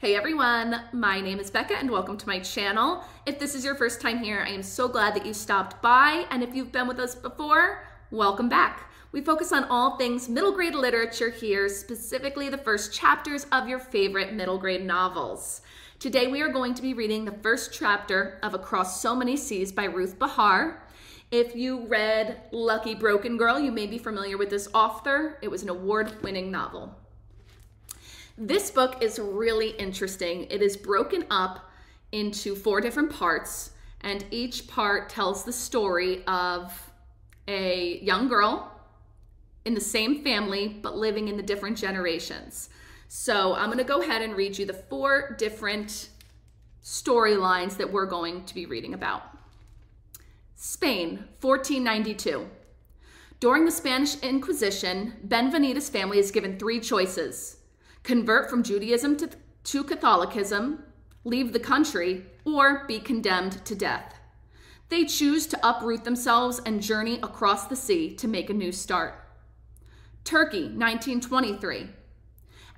Hey everyone, my name is Becca and welcome to my channel. If this is your first time here, I am so glad that you stopped by, and if you've been with us before, welcome back. We focus on all things middle grade literature here, specifically the first chapters of your favorite middle grade novels. Today we are going to be reading the first chapter of Across So Many Seas by Ruth Behar. If you read Lucky Broken Girl, you may be familiar with this author. It was an award-winning novel. This book is really interesting. It is broken up into 4 different parts, and each part tells the story of a young girl in the same family, but living in the different generations. So I'm going to go ahead and read you the 4 different storylines that we're going to be reading about. Spain, 1492. During the Spanish Inquisition, Benvenida's family is given 3 choices: convert from Judaism to Catholicism, leave the country, or be condemned to death. They choose to uproot themselves and journey across the sea to make a new start. Turkey, 1923.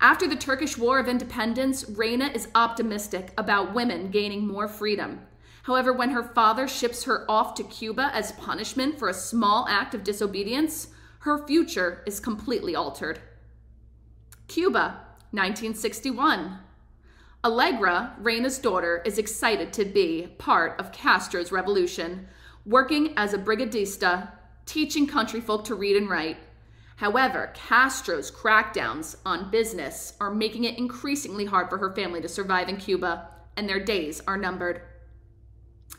After the Turkish War of Independence, Reina is optimistic about women gaining more freedom. However, when her father ships her off to Cuba as punishment for a small act of disobedience, her future is completely altered. Cuba, 1961. Allegra, Reina's daughter, is excited to be part of Castro's revolution, working as a brigadista, teaching countryfolk to read and write. However, Castro's crackdowns on business are making it increasingly hard for her family to survive in Cuba, and their days are numbered.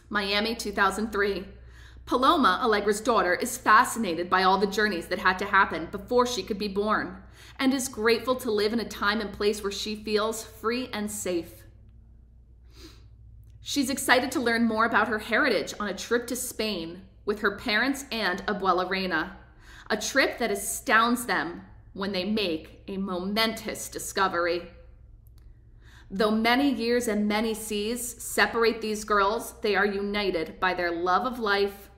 Miami, 2003. Paloma, Allegra's daughter, is fascinated by all the journeys that had to happen before she could be born, and is grateful to live in a time and place where she feels free and safe. She's excited to learn more about her heritage on a trip to Spain with her parents and Abuela Reina, a trip that astounds them when they make a momentous discovery. Though many years and many seas separate these girls, they are united by their love of life,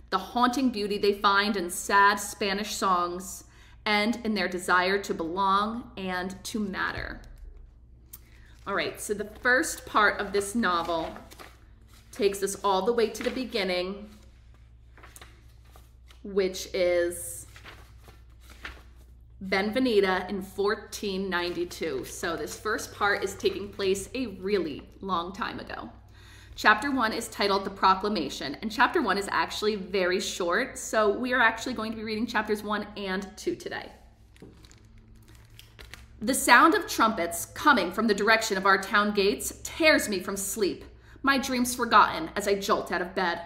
the haunting beauty they find in sad Spanish songs, and in their desire to belong and to matter. All right, so the first part of this novel takes us all the way to the beginning, which is Benvenida in 1492. So this first part is taking place a really long time ago. Chapter 1 is titled The Proclamation, and chapter 1 is actually very short, so we are actually going to be reading chapters 1 and 2 today. The sound of trumpets coming from the direction of our town gates tears me from sleep, my dreams forgotten as I jolt out of bed.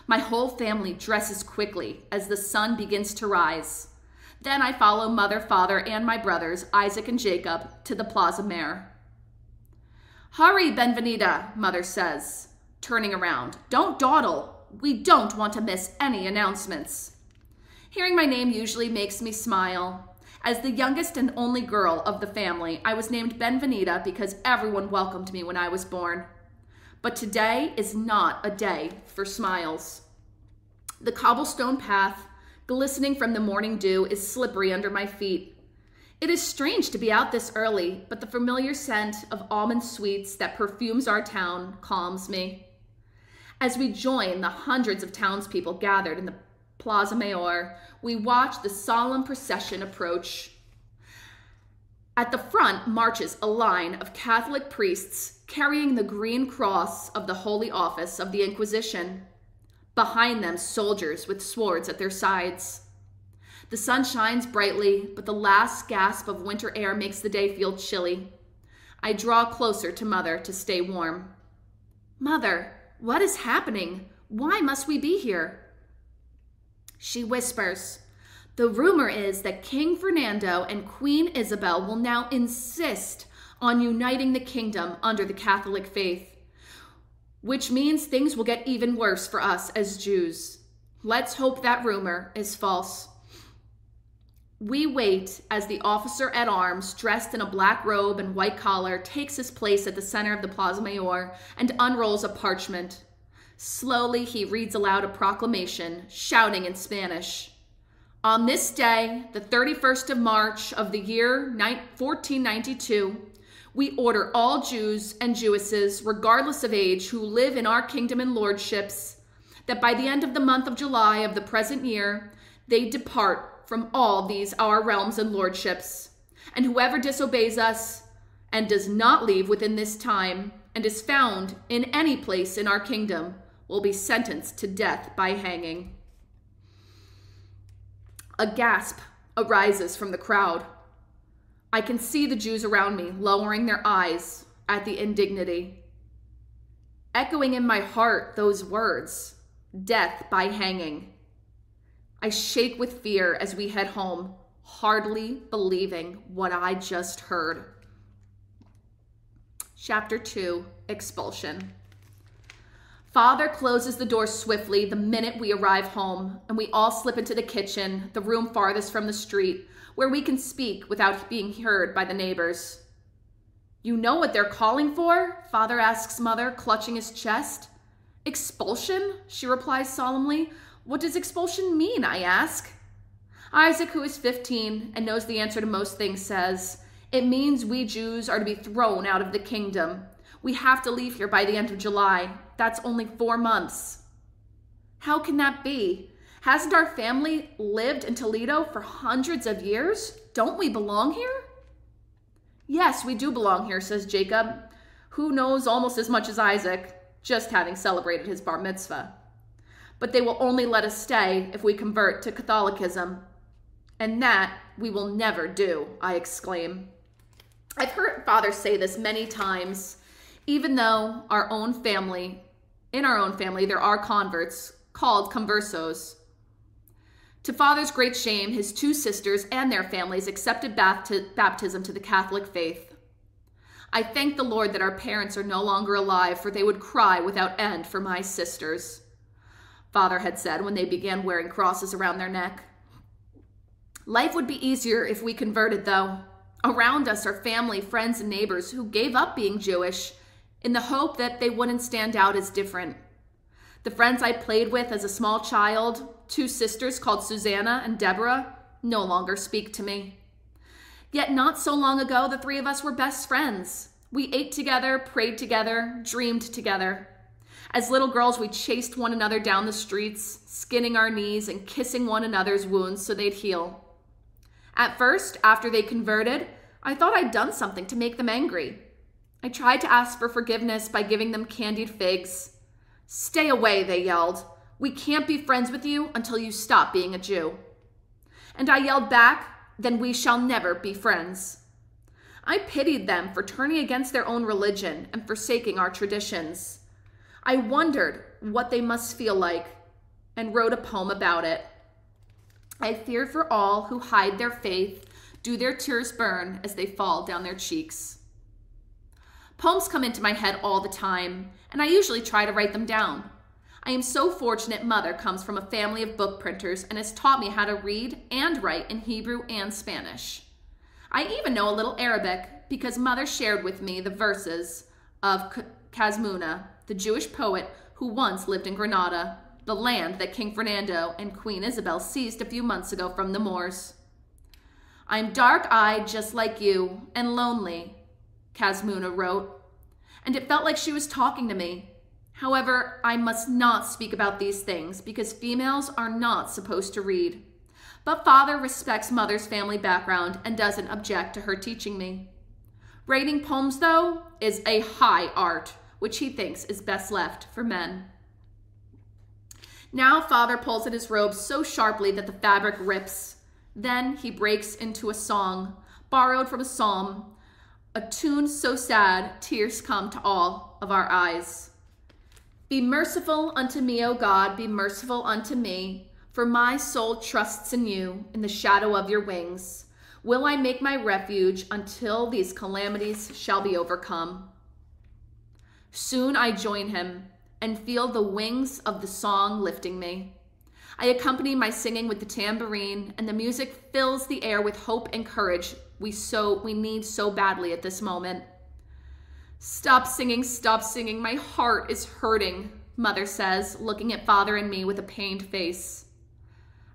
My whole family dresses quickly as the sun begins to rise. Then I follow mother, father, and my brothers, Isaac and Jacob, to the Plaza Mayor. Hurry, Benvenida, mother says, turning around. Don't dawdle. We don't want to miss any announcements. Hearing my name usually makes me smile. As the youngest and only girl of the family, I was named Benvenida because everyone welcomed me when I was born. But today is not a day for smiles. The cobblestone path, glistening from the morning dew, is slippery under my feet. It is strange to be out this early, but the familiar scent of almond sweets that perfumes our town calms me. As we join the hundreds of townspeople gathered in the Plaza Mayor, we watch the solemn procession approach. At the front marches a line of Catholic priests carrying the green cross of the Holy Office of the Inquisition. Behind them, soldiers with swords at their sides. The sun shines brightly, but the last gasp of winter air makes the day feel chilly. I draw closer to Mother to stay warm. Mother, what is happening? Why must we be here? She whispers. The rumor is that King Fernando and Queen Isabel will now insist on uniting the kingdom under the Catholic faith, which means things will get even worse for us as Jews. Let's hope that rumor is false. We wait as the officer at arms, dressed in a black robe and white collar, takes his place at the center of the Plaza Mayor and unrolls a parchment. Slowly, he reads aloud a proclamation, shouting in Spanish. On this day, the 31st of March of the year 1492, We order all Jews and Jewesses, regardless of age, who live in our kingdom and lordships, that by the end of the month of July of the present year, they depart from all these our realms and lordships. And whoever disobeys us and does not leave within this time and is found in any place in our kingdom will be sentenced to death by hanging. A gasp arises from the crowd. I can see the Jews around me lowering their eyes at the indignity. Echoing in my heart those words, death by hanging. I shake with fear as we head home, hardly believing what I just heard. Chapter 2, Expulsion. Father closes the door swiftly the minute we arrive home, and we all slip into the kitchen, the room farthest from the street, where we can speak without being heard by the neighbors. You know what they're calling for? Father asks Mother, clutching his chest. Expulsion? She replies solemnly. What does expulsion mean? I ask. Isaac, who is 15 and knows the answer to most things, says, it means we Jews are to be thrown out of the kingdom. We have to leave here by the end of July. That's only 4 months. How can that be? Hasn't our family lived in Toledo for hundreds of years? Don't we belong here? Yes, we do belong here, says Jacob, who knows almost as much as Isaac, just having celebrated his bar mitzvah. But they will only let us stay if we convert to Catholicism. And that we will never do, I exclaim. I've heard Father say this many times, even though in our own family, there are converts called conversos. To Father's great shame, his 2 sisters and their families accepted baptism to the Catholic faith. I thank the Lord that our parents are no longer alive, for they would cry without end for my sisters, Father had said when they began wearing crosses around their neck. Life would be easier if we converted, though. Around us are family, friends, and neighbors who gave up being Jewish in the hope that they wouldn't stand out as different. The friends I played with as a small child, 2 sisters called Susanna and Deborah, no longer speak to me. Yet not so long ago, the 3 of us were best friends. We ate together, prayed together, dreamed together. As little girls, we chased one another down the streets, skinning our knees and kissing one another's wounds so they'd heal. At first, after they converted, I thought I'd done something to make them angry. I tried to ask for forgiveness by giving them candied figs. Stay away, they yelled. We can't be friends with you until you stop being a Jew. And I yelled back, then we shall never be friends. I pitied them for turning against their own religion and forsaking our traditions. I wondered what they must feel like and wrote a poem about it. I feared for all who hide their faith, do their tears burn as they fall down their cheeks. Poems come into my head all the time, and I usually try to write them down. I am so fortunate Mother comes from a family of book printers and has taught me how to read and write in Hebrew and Spanish. I even know a little Arabic because Mother shared with me the verses of Casmuna, the Jewish poet who once lived in Granada, the land that King Fernando and Queen Isabel seized a few months ago from the Moors. I'm dark-eyed just like you and lonely, Casmuna wrote, and it felt like she was talking to me. However, I must not speak about these things because females are not supposed to read. But Father respects Mother's family background and doesn't object to her teaching me. Writing poems, though, is a high art, which he thinks is best left for men. Now Father pulls at his robe so sharply that the fabric rips. Then he breaks into a song, borrowed from a psalm, a tune so sad, tears come to all of our eyes. Be merciful unto me, O God, be merciful unto me, for my soul trusts in you, in the shadow of your wings. Will I make my refuge until these calamities shall be overcome. Soon I join him and feel the wings of the song lifting me. I accompany my singing with the tambourine, and the music fills the air with hope and courage we need so badly at this moment. Stop singing, my heart is hurting, Mother says, looking at Father and me with a pained face.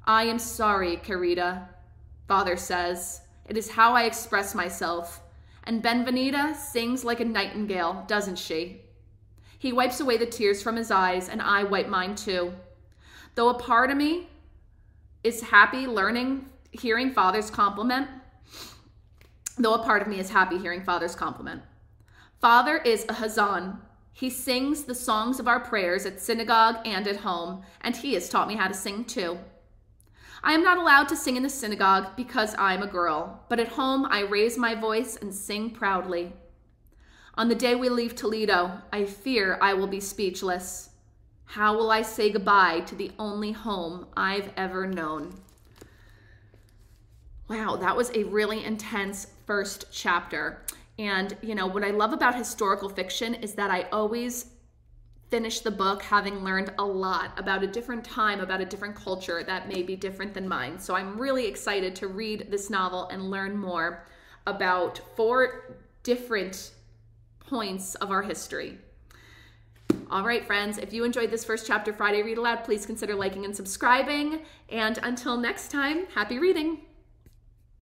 I am sorry, querida, Father says. It is how I express myself, And Benvenida sings like a nightingale, doesn't she? He wipes away the tears from his eyes, and I wipe mine too. Though a part of me is happy hearing Father's compliment. Father is a Hazan. He sings the songs of our prayers at synagogue and at home, and he has taught me how to sing too. I am not allowed to sing in the synagogue because I'm a girl, but at home I raise my voice and sing proudly. On the day we leave Toledo, I fear I will be speechless. How will I say goodbye to the only home I've ever known? Wow, that was a really intense first chapter. And, you know, what I love about historical fiction is that I always finish the book having learned a lot about a different time, about a different culture that may be different than mine. So I'm really excited to read this novel and learn more about 4 different points of our history. All right, friends, if you enjoyed this first chapter Friday Read Aloud, please consider liking and subscribing. And until next time, happy reading.